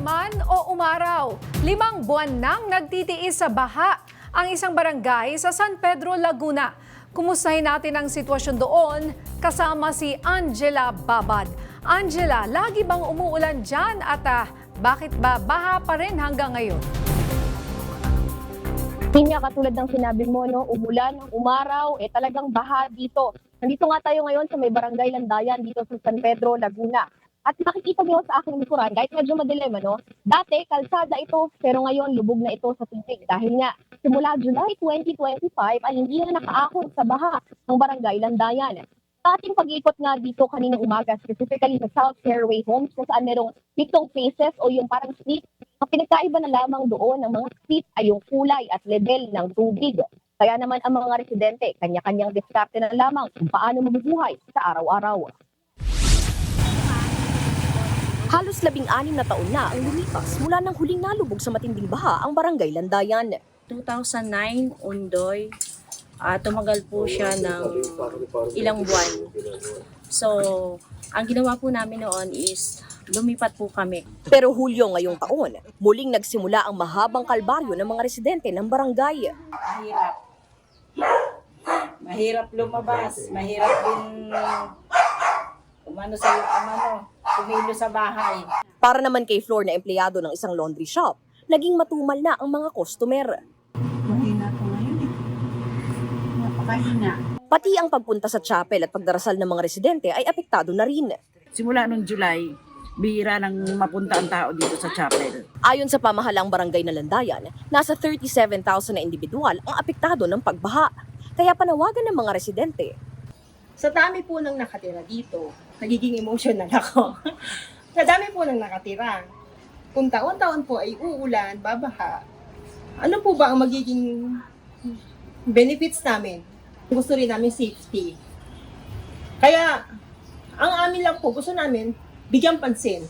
man o umaraw, 5 buwan nang nagtitiis sa baha ang isang barangay sa San Pedro, Laguna. Kumustahin natin ang sitwasyon doon kasama si Angela Babad. Angela, lagi bang umuulan dyan at bakit ba baha pa rin hanggang ngayon? Yun nga, katulad ng sinabi mo, no, umulan, umaraw, talagang baha dito. Nandito nga tayo ngayon sa may barangay Landayan dito sa San Pedro, Laguna. At makikita niyo sa aking likuran, kahit medyo madilim, no, dati kalsada ito, pero ngayon lubog na ito sa tubig. Dahil nga, simula July 2025 ay hindi na nakaahon sa baha ng barangay Landayan. Sa ating pag-iikot nga dito kaninang umaga, specifically sa South Fairway Homes, kung saan merong 7 phases o yung parang street, ang pinagkaiba na lamang doon ng mga street ay yung kulay at level ng tubig. Kaya naman ang mga residente, kanya-kanyang diskarte na lamang kung paano mabubuhay sa araw-araw. Halos 16 na taon na ang lumipas mula nang huling nalubog sa matinding baha ang barangay Landayan. 2009, Undoy, tumagal po siya ng ilang buwan. So, ang ginawa po namin noon is lumipat po kami. Pero Hulyo ngayong taon, muling nagsimula ang mahabang kalbaryo ng mga residente ng barangay. Mahirap. Mahirap lumabas. Mahirap din kumilo sa bahay. Para naman kay Flor na empleyado ng isang laundry shop, naging matumal na ang mga customer. Mahina po ngayon eh. Napakahina. Pati ang pagpunta sa chapel at pagdarasal ng mga residente ay apektado na rin. Simula noong July, bihira nang mapunta ang tao dito sa chapel. Ayon sa pamahalang barangay na Landayan, nasa 37,000 na individual ang apektado ng pagbaha. Kaya panawagan ng mga residente. Sa dami po ng nakatira dito, nagiging emotional ako. Sa dami po ng nakatira, kung taon-taon po ay uulan, babaha, ano po ba ang magiging benefits namin? Gusto rin namin safety. Kaya, ang amin lang po, gusto namin bigyan pansin.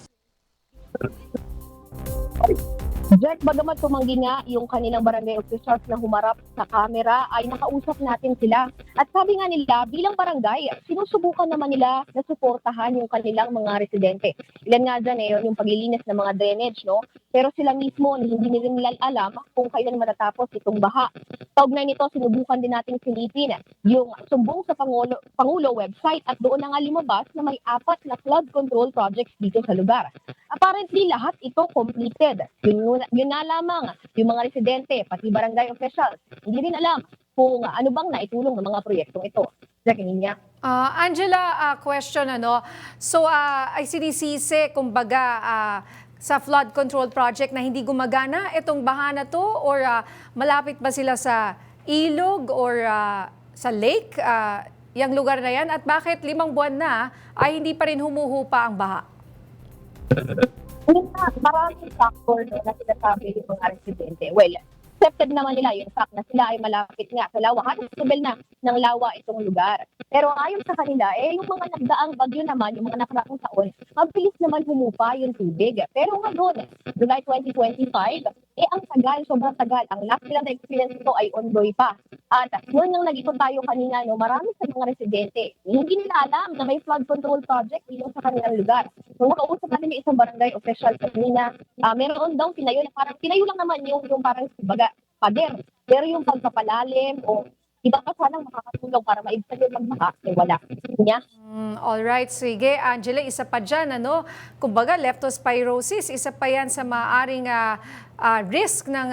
Jack, bagamat tumanggi nga yung kanilang barangay officials na humarap sa camera, ay nakausap natin sila. At sabi nga nila, bilang barangay, sinusubukan naman nila na suportahan yung kanilang mga residente. Ilan nga dyan yung paglilinis ng mga drainage, no? Pero sila mismo, hindi nila alam kung kailan matatapos itong baha. Kaugnay nito, sinubukan din nating silipin yung sumbong sa Pangulo website at doon na nga lumabas na may 4 na flood control projects dito sa lugar. Apparently, lahat ito completed. Yun na lamang, yung mga residente, pati barangay officials, hindi rin alam kung ano bang naitulong ng mga proyektong ito. Jackie niya. Angela, question So ay sinisisi kumbaga sa flood control project na hindi gumagana itong baha na to or malapit ba sila sa ilog or sa lake, yung lugar na yan at bakit 5 buwan na ay hindi pa rin humuhupa ang baha? Maraming factor na sinasabi ng mga residente. Well, accepted naman nila yung fact na sila ay malapit nga sa lawa. Halos level na ng lawa itong lugar. Pero ayon sa kanila, yung mga nagdaang bagyo naman, yung mga nakaraang taon, mabilis naman humupa yung tubig. Pero ngayon, July 2025, ang tagal, sobrang tagal. Ang last nila na experience ito ay Ondoy pa. At noon nang nag-ikot tayo kanina, marami sa mga residente, hindi nila alam na may flood control project dito sa kanilang lugar. Nung nakausap natin yung isang barangay official kanina, meron daw tinayo na parang, tinayo lang naman yung parang baga, pader. Pero yung pagpapalalim o iba pa sanang makakatulong para maibsan yung magbaha, wala. Niya? Alright, sige. Angela, isa pa dyan, kumbaga leptospirosis, isa pa yan sa maaring risk ng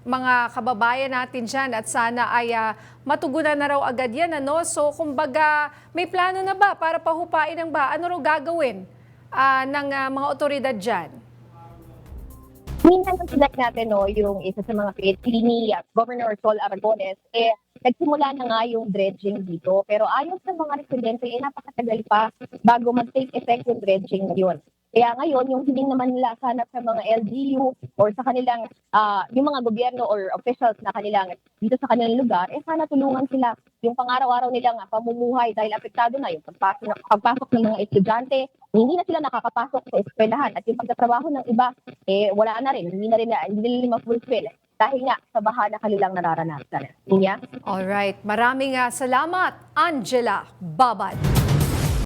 mga kababayan natin dyan at sana ay matugunan na raw agad yan, So, kumbaga, may plano na ba para pahupain ang baha? Ano raw gagawin ng mga otoridad dyan? Minsan select natin yung isa sa mga ni Governor Sol Aragones, nagsimula na nga yung dredging dito. Pero ayon sa mga residente, napakatagal pa bago mag-take effect yung dredging na yun. Kaya ngayon, yung hiling naman nila sana sa mga LGU or sa kanilang, yung mga gobyerno or officials na kanilang dito sa kanilang lugar, sana tulungan sila yung pang-araw-araw nilang pamumuhay dahil apektado na yung pagpasok ng mga estudyante, hindi na sila nakakapasok sa eskwelahan at yung pagtatrabaho ng iba, wala na rin, hindi nila ma-fulfill dahil nga sa baha na kanilang nararanasan. Niya? Alright, maraming salamat, Angela Babad.